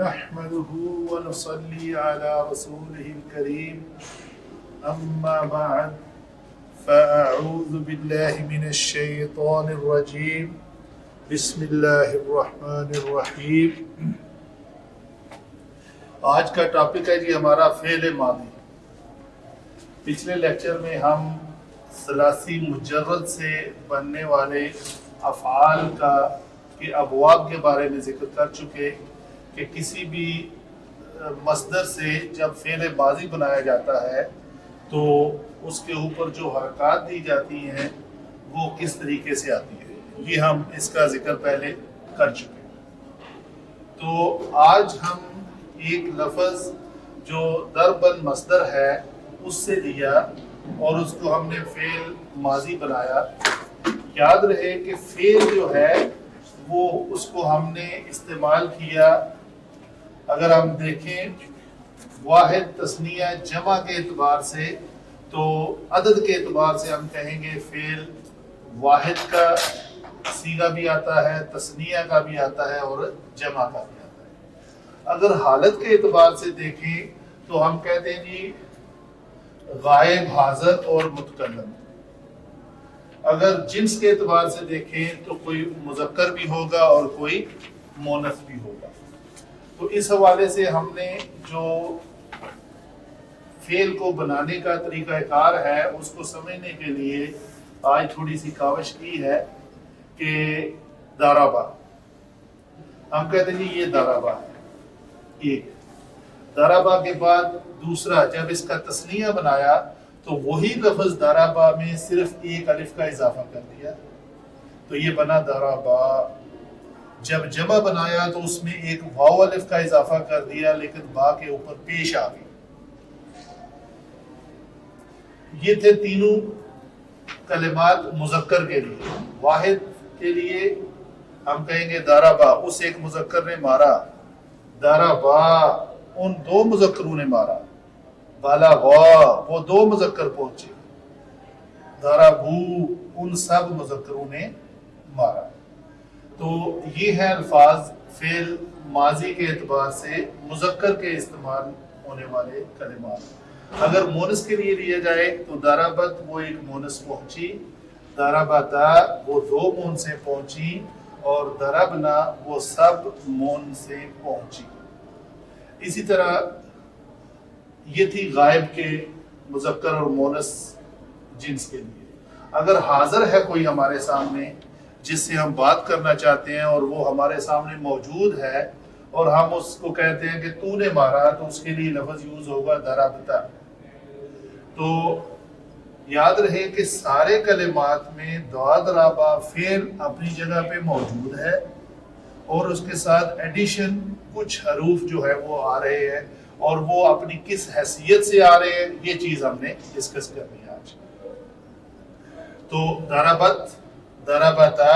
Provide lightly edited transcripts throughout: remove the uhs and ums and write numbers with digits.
نحمده ونصلي على رسوله الكريم أما بعد فأعوذ بالله من الشيطان الرجيم بسم اللہ الرحمن الرحیم۔ آج کا ٹاپک ہے جی ہمارا فعل ماضی۔ پچھلے لیکچر میں ہم ثلاثی مجرد سے بننے والے افعال کے ابواب کے بارے میں ذکر کر چکے کہ کسی بھی مصدر سے جب فعل ماضی بنایا جاتا ہے تو اس کے اوپر جو حرکات دی جاتی ہیں وہ کس طریقے سے آتی ہے، یہ ہم اس کا ذکر پہلے کر چکے۔ تو آج ہم ایک لفظ جو ضرب المصدر ہے اس سے لیا اور اس کو ہم نے فعل ماضی بنایا۔ یاد رہے کہ فعل جو ہے وہ اس کو ہم نے استعمال کیا، اگر ہم دیکھیں واحد تثنیہ جمع کے اعتبار سے تو عدد کے اعتبار سے ہم کہیں گے فعل واحد کا صیغہ بھی آتا ہے، تثنیہ کا بھی آتا ہے اور جمع کا بھی آتا ہے۔ اگر حالت کے اعتبار سے دیکھیں تو ہم کہتے ہیں جی غائب، حاضر اور متکلم۔ اگر جنس کے اعتبار سے دیکھیں تو کوئی مذکر بھی ہوگا اور کوئی مؤنث بھی ہوگا۔ تو اس حوالے سے ہم نے جو فعل کو بنانے کا طریقہ کار ہے اس کو سمجھنے کے لیے آج تھوڑی سی کاوش کی ہے کہ ضربہ، ہم کہتے ہیں جی یہ ضربہ ہے، ایک ضربہ کے بعد دوسرا جب اس کا تثنیہ بنایا تو وہی لفظ ضربہ میں صرف ایک الف کا اضافہ کر دیا تو یہ بنا ضربہ۔ جب جمع بنایا تو اس میں ایک واو الف کا اضافہ کر دیا لیکن با کے اوپر پیش آ گئی۔ یہ تھے تینوں کلمات مذکر کے لیے۔ واحد کے لیے ہم کہیں گے ضربہ، اس ایک مذکر نے مارا، ضربہ ان دو مذکروں نے مارا، بلغا وہ دو مذکر پہنچے، ضربوا ان سب مذکروں نے مارا۔ تو یہ ہے الفاظ فعل ماضی کے اعتبار سے مذکر کے استعمال ہونے والے کلمات۔ اگر مونس کے لیے لیا جائے تو ضربت وہ ایک مونس پہنچی، ضربتا وہ دو مون سے پہنچی اور ضربنا وہ سب مون سے پہنچی۔ اسی طرح یہ تھی غائب کے مذکر اور مونس جنس کے لیے۔ اگر حاضر ہے کوئی ہمارے سامنے جس سے ہم بات کرنا چاہتے ہیں اور وہ ہمارے سامنے موجود ہے اور ہم اس کو کہتے ہیں کہ تو نے مارا تو اس کے لیے لفظ یوز ہوگا ضربتا۔ تو یاد رہے کہ سارے کلمات میں ضربہ فعل اپنی جگہ پہ موجود ہے اور اس کے ساتھ ایڈیشن کچھ حروف جو ہے وہ آ رہے ہیں اور وہ اپنی کس حیثیت سے آ رہے ہیں یہ چیز ہم نے ڈسکس کرنی ہے آج۔ تو ضربت، ضربتا،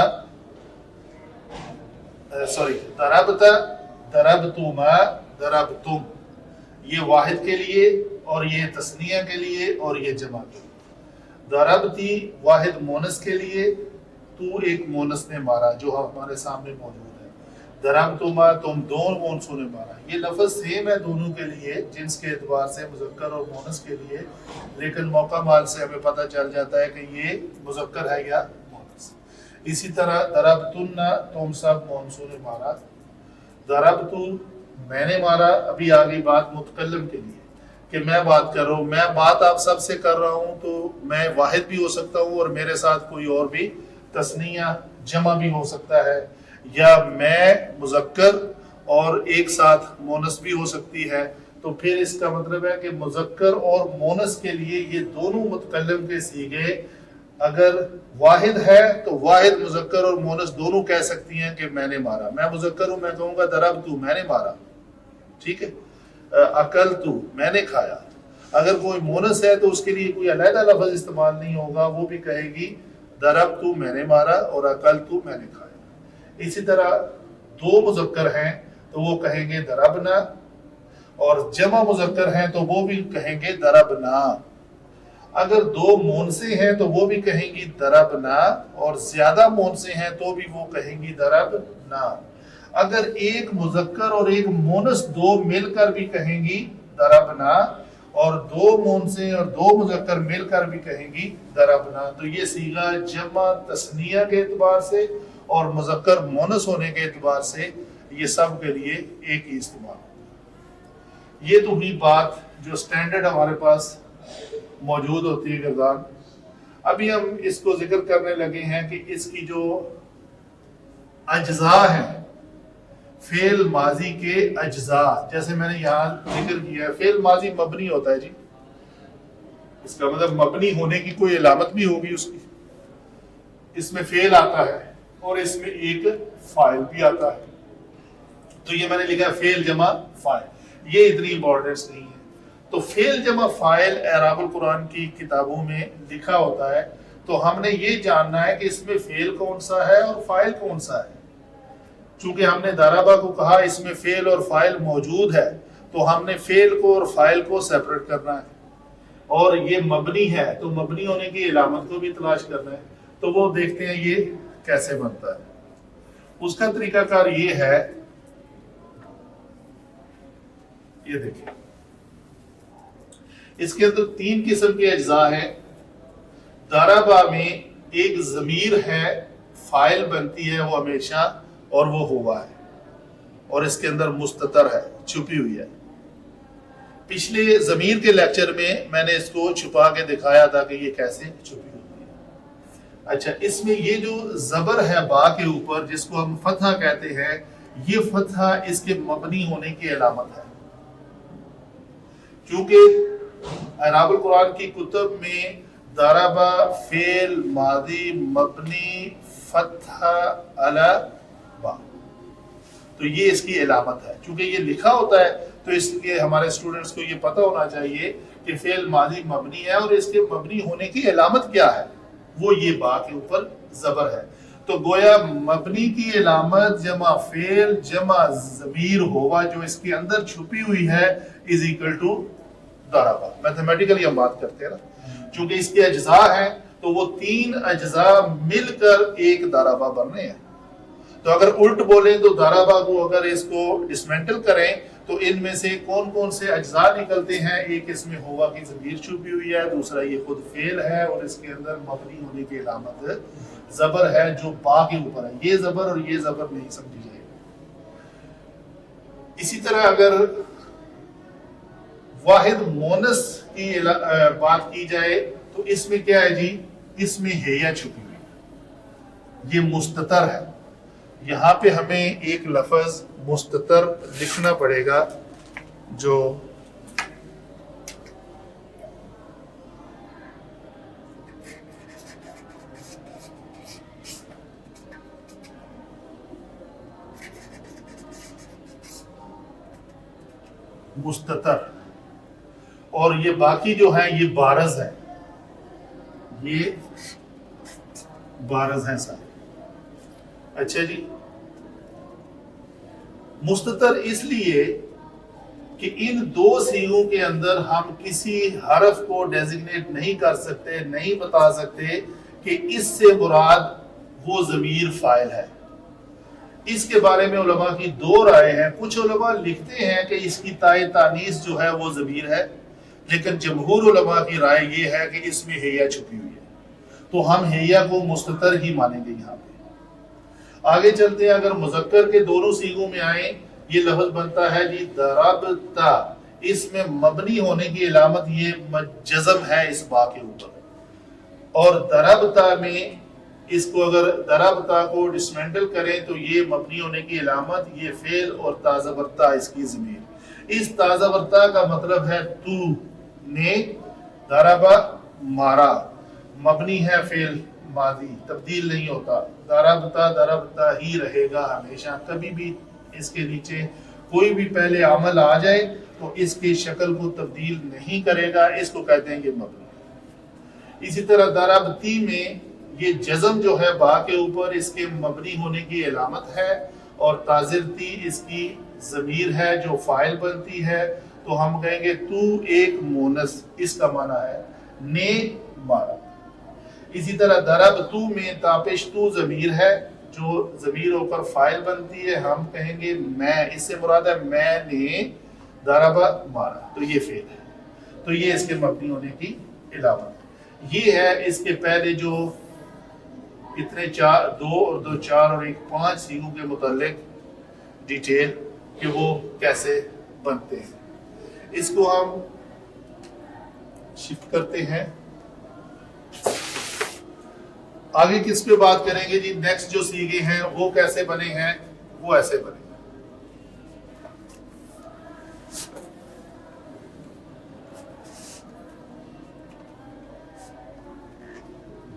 ضربتا، ضربتما، ضربتم، یہ واحد کے لیے اور یہ تثنیہ کے لیے اور یہ جمع کے لیے۔ ضربتی واحد مونس کے لیے، تو ایک مونس نے مارا جو ہمارے سامنے موجود ہے، ضربتما تم دو مونسوں نے مارا۔ یہ لفظ سیم ہے دونوں کے لیے جنس کے اعتبار سے مذکر اور مونس کے لیے، لیکن موقع مال سے ہمیں پتہ چل جاتا ہے کہ یہ مذکر ہے یا مونس۔ اسی طرح ضربتن تم سب مونسوں نے مارا، ضربتو میں نے مارا۔ ابھی آگئی بات متکلم کے لیے کہ میں بات کر رہا ہوں، میں بات آپ سب سے کر رہا ہوں تو میں واحد بھی ہو سکتا ہوں اور میرے ساتھ کوئی اور بھی تثنیہ جمع بھی ہو سکتا ہے، یا میں مذکر اور ایک ساتھ مونس بھی ہو سکتی ہے۔ تو پھر اس کا مطلب ہے کہ مذکر اور مونس کے لیے یہ دونوں متکلم کے صیغے اگر واحد ہے تو واحد مذکر اور مونس دونوں کہہ سکتی ہیں کہ میں نے مارا۔ میں مذکر ہوں، میں کہوں گا ضربتو میں نے مارا، ٹھیک ہے، اکلتو میں نے کھایا۔ اگر کوئی مونس ہے تو اس کے لیے کوئی علیحدہ لفظ استعمال نہیں ہوگا، وہ بھی کہے گی ضربتو میں نے مارا اور اکلتو میں نے کھایا۔ اسی طرح دو مذکر ہیں تو وہ کہیں گے ضربنا، اور جمع مذکر ہیں تو وہ بھی کہیں گے ضربنا۔ اگر دو مونسے ہیں تو وہ بھی کہیں گی ضربنا، اور زیادہ مونسے ہیں تو بھی وہ کہیں گی ضربنا۔ اگر ایک مذکر اور ایک مونس دو مل کر بھی کہیں گی ضربنا، اور دو مونسیں اور دو مذکر مل کر بھی کہیں گی ضربنا، تو یہ صیغہ جمع تثنیہ کے اعتبار سے اور مذکر مونس ہونے کے اعتبار سے یہ سب کے لیے ایک ہی استعمال ہوتا ہے۔ یہ تو ہوئی بات جو سٹینڈرڈ ہمارے پاس موجود ہوتی ہے گردان۔ ابھی ہم اس کو ذکر کرنے لگے ہیں کہ اس کی جو اجزاء ہیں، فعل ماضی کے اجزاء، جیسے میں نے یہاں ذکر کیا ہے فعل ماضی مبنی ہوتا ہے جی، اس کا مطلب مبنی ہونے کی کوئی علامت بھی ہوگی اس کی، اس میں فعل آتا ہے اور اس میں ایک فاعل بھی آتا ہے، تو یہ میں نے لکھا فعل جمع فاعل، یہ اتنی امپورٹنس نہیں ہے۔ تو فعل جمع فاعل اعراب القرآن کی کتابوں میں لکھا ہوتا ہے، تو ہم نے یہ جاننا ہے کہ اس میں فعل کون سا ہے اور فاعل کون سا ہے۔ چونکہ ہم نے ضربہ کو کہا اس میں فعل اور فاعل موجود ہے، تو ہم نے فعل کو اور فاعل کو سیپریٹ کرنا ہے، اور یہ مبنی ہے تو مبنی ہونے کی علامت کو بھی تلاش کرنا ہے۔ تو وہ دیکھتے ہیں یہ کیسے بنتا ہے۔ اس کا طریقہ کار یہ ہے، یہ دیکھیں اس کے اندر تین قسم کے اجزاء ہیں۔ ضربہ میں ایک ضمیر ہے، فاعل بنتی ہے وہ ہمیشہ، اور وہ ہوا ہے، اور اس کے اندر مستتر ہے، چھپی ہوئی ہے۔ پچھلے ضمیر کے لیکچر میں نے اس کو چھپا کے دکھایا تھا کہ یہ کیسے چھپی ہوتی ہے۔ اچھا، اس میں یہ جو زبر ہے با کے اوپر جس کو ہم فتحہ کہتے ہیں، یہ فتحہ اس کے مبنی ہونے کی علامت ہے، کیونکہ اعراب القرآن کی کتب میں ضربہ فعل ماضی مبنی فتحہ علی با، تو یہ اس کی علامت ہے۔ چونکہ یہ لکھا ہوتا ہے تو اس لیے ہمارے اسٹوڈنٹس کو یہ پتہ ہونا چاہیے کہ فعل ماضی مبنی ہے اور اس کے مبنی ہونے کی علامت کیا ہے، وہ یہ با کے اوپر زبر ہے۔ تو گویا مبنی کی علامت جمع فعل جمع ضمیر ہوا جو اس کے اندر چھپی ہوئی ہے از اکول ٹو ضربہ۔ میتھمیٹیکلی ہم بات کرتے ہیں نا، چونکہ اس کے اجزاء ہیں تو وہ تین اجزاء مل کر ایک ضربہ بن رہے ہیں۔ تو اگر الٹ بولیں تو ضربہ کو اگر اس کو ڈسمنٹل کریں تو ان میں سے کون کون سے اجزاء نکلتے ہیں، ایک اس میں ہوا کی ضمیر چھپی ہوئی ہے، دوسرا یہ خود فعل ہے، اور اس کے اندر مبنی ہونے کی علامت زبر ہے جو با کے اوپر ہے، یہ زبر اور یہ زبر نہیں سمجھی جائے گی۔ اسی طرح اگر واحد مونس کی بات کی جائے تو اس میں کیا ہے جی، اس میں ہیا چھپی ہوئی، یہ مستتر ہے۔ یہاں پہ ہمیں ایک لفظ مستتر لکھنا پڑے گا جو مستتر، اور یہ باقی جو ہیں یہ بارز ہے، یہ بارز ہیں سارے۔ اچھا جی، مستتر اس لیے کہ ان دو صیغوں کے اندر ہم کسی حرف کو ڈیزگنیٹ نہیں کر سکتے، نہیں بتا سکتے کہ اس سے مراد وہ ضمیر فاعل ہے۔ اس کے بارے میں علماء کی دو رائے ہیں۔ کچھ علماء لکھتے ہیں کہ اس کی تائے تانیث جو ہے وہ ضمیر ہے، لیکن جمہور علماء کی رائے یہ ہے کہ اس میں ہیا چھپی ہوئی ہے، تو ہم ہیا کو مستتر ہی مانیں گے۔ یہاں پہ آگے چلتے ہیں، اگر مذکر کے دونوں صیغوں میں آئیں، یہ لفظ بنتا ہے جی ضربتا، اس میں مبنی ہونے کی علامت یہ جزم ہے اس با کے اوپر، اور ضربتا میں اس کو اگر ضربتا کو ڈسمینٹل کریں تو یہ مبنی ہونے کی علامت یہ فعل اور تازبرتا اس کی ضمیر۔ اس تازبرتا کا مطلب ہے تو نے ضربا مارا، مبنی ہے فعل ماضی، تبدیل نہیں ہوتا، ضربتا ضربتا ہی رہے گا ہمیشہ، کبھی بھی اس کے نیچے کوئی بھی پہلے عمل آ جائے تو اس کی شکل کو تبدیل نہیں کرے گا، اس کو کہتے ہیں یہ مبنی۔ اسی طرح ضربتی میں یہ جزم جو ہے با کے اوپر اس کے مبنی ہونے کی علامت ہے، اور تازرتی اس کی ضمیر ہے جو فاعل بنتی ہے، تو ہم کہیں گے تو ایک مونس، اس کا معنی ہے نے مارا۔ اسی طرح ضرب تو میں تاپش تو ضمیر ہے جو ضمیر ہو کر فائل بنتی ہے ہم کہیں گے میں، اس سے مراد ہے میں نے ضربہ مارا، تو یہ فعل ہے، تو یہ اس کے مبنی ہونے کی علامت۔ یہ ہے اس کے پہلے جو اتنے دو اور دو چار اور ایک 5 سیغوں کے متعلق ڈیٹیل کہ وہ کیسے بنتے ہیں۔ اس کو ہم شفٹ کرتے ہیں، آگے کس پہ بات کریں گے جی؟ نیکسٹ جو سیغے ہیں وہ کیسے بنے ہیں، وہ ایسے بنے ہیں۔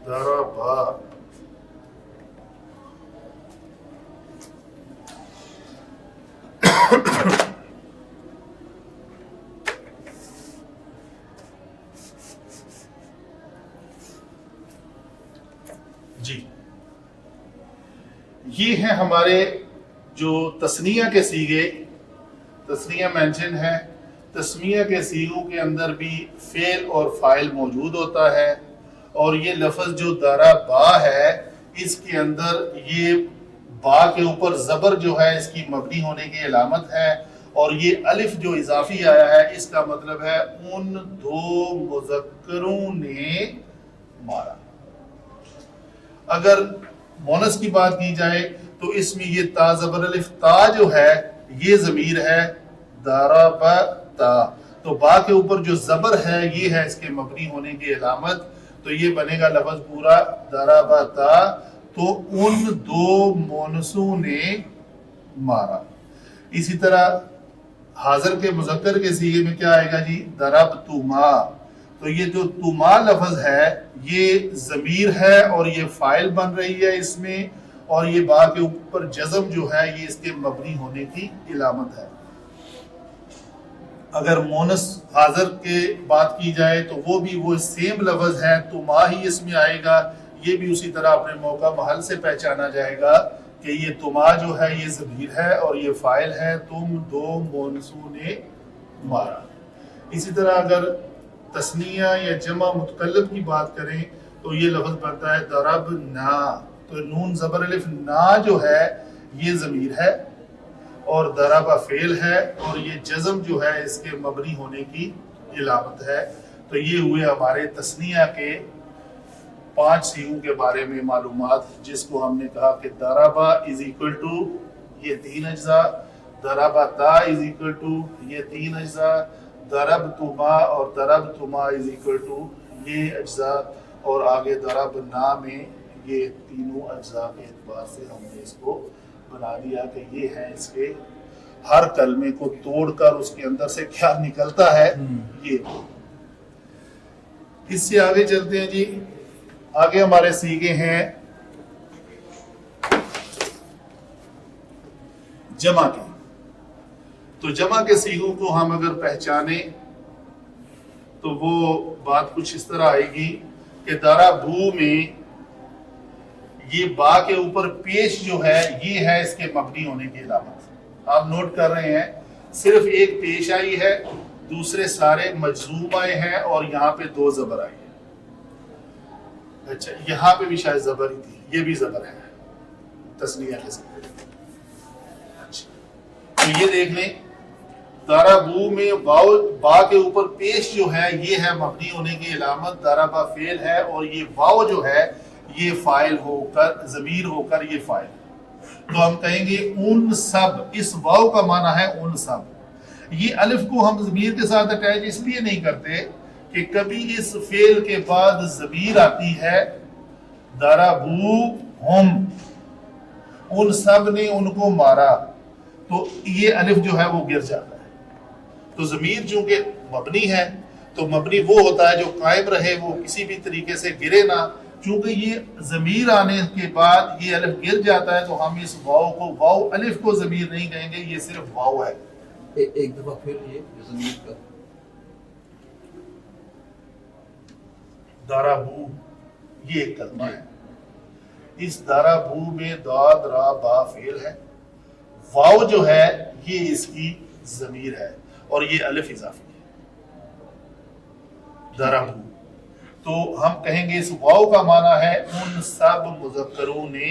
ضربا، جی یہ ہیں ہمارے جو تثنیہ کے سیغے، تثنیہ مینشن ہے، تسمیہ کے سیغوں کے اندر بھی فعل اور فاعل موجود ہوتا ہے، اور یہ لفظ جو ضربا ہے اس کے اندر یہ با کے اوپر زبر جو ہے اس کی مبنی ہونے کی علامت ہے، اور یہ الف جو اضافی آیا ہے اس کا مطلب ہے ان دو مذکروں نے مارا۔ اگر مونس کی بات کی جائے تو اس میں یہ تا زبر الف تا جو ہے یہ ضمیر ہے ضربتا، تو با کے اوپر جو زبر ہے یہ ہے اس کے مبنی ہونے کی علامت، تو یہ بنے گا لفظ پورا ضربتا، تو ان دو مونسوں نے مارا۔ اسی طرح حاضر کے مذکر کے صیغے میں کیا آئے گا جی؟ ضربتما، تو یہ جو تما لفظ ہے یہ ضمیر ہے اور یہ فاعل بن رہی ہے اس میں، اور یہ با کے اوپر جزم جو ہے یہ اس کے مبنی ہونے کی علامت ہے۔ اگر مونس حاضر کے بات کی جائے تو وہ بھی وہ سیم لفظ ہے، تما ہی اس میں آئے گا، یہ بھی اسی طرح اپنے موقع محل سے پہچانا جائے گا کہ یہ تما جو ہے یہ ضمیر ہے اور یہ فاعل ہے، تم دو مونسوں نے مارا۔ اسی طرح اگر تثنیہ یا جمع متکلم کی بات کریں تو یہ لفظ بنتا ہے ضربنا، تو نون زبر الف نا جو ہے یہ ضمیر ہے اور ضربہ فعل ہے، اور یہ جزم جو ہے اس کے مبنی ہونے کی علامت ہے۔ تو یہ ہوئے ہمارے تثنیہ کے 5 سیغوں کے بارے میں معلومات، جس کو ہم نے کہا کہ ضربا از اکول ٹو یہ 3 اجزاء، ضربتا از اکول ٹو یہ 3 اجزاء، ضربتما اور ضربتما از اکول ٹو یہ اجزاء، اور آگے ضربنا میں یہ تینوں اجزاء کے اعتبار سے ہم نے اس کو بنا دیا کہ یہ ہے اس کے ہر کلمے کو توڑ کر اس کے اندر سے کیا نکلتا ہے یہ۔ اس سے آگے چلتے ہیں جی، آگے ہمارے سیغے ہیں جمع کے۔ تو جمع کے سیغوں کو ہم اگر پہچانے تو وہ بات کچھ اس طرح آئے گی کہ ضربو میں یہ با کے اوپر پیش جو ہے یہ ہے اس کے مبنی ہونے کی علامت۔ آپ نوٹ کر رہے ہیں صرف ایک پیش آئی ہے، دوسرے سارے مجزوم آئے ہیں، اور یہاں پہ 2 زبر آئی ہے۔ اچھا یہاں پہ بھی شاید زبر ہی تھی، یہ بھی زبر ہے تثنیہ کے ساتھ۔ اچھا تو یہ دیکھ لیں ضربو میں با کے اوپر پیش جو ہے یہ ہے مبنی ہونے کی علامت، ضربہ فعل ہے، اور یہ واو جو ہے یہ فاعل ہو کر ضمیر ہو کر یہ فاعل، تو ہم کہیں گے ان سب، اس واو کا معنی ہے ان سب۔ یہ الف کو ہم ضمیر کے ساتھ اٹیچ اس لیے نہیں کرتے کہ کبھی اس فعل کے بعد ضمیر آتی ہے، ضربوہم ان سب نے ان کو مارا، تو یہ الف جو ہے وہ گر جاتا ہے۔ تو ضمیر چونکہ مبنی ہے تو مبنی وہ ہوتا ہے جو قائم رہے، وہ کسی بھی طریقے سے گرے نہ، چونکہ یہ ضمیر آنے کے بعد یہ الف گر جاتا ہے تو ہم اس واو کو، واو الف کو ضمیر نہیں کہیں گے، یہ صرف واو ہے۔ ایک دفعہ پھر یہ ضمیر کا ضربو یہ ایک کلمہ ہے، اس ضربو میں داد را با فعل ہے، واو جو ہے یہ اس کی ضمیر ہے اور یہ الف اضافی ہے ضربو، تو ہم کہیں گے اس واو کا معنی ہے ان سب مذکروں نے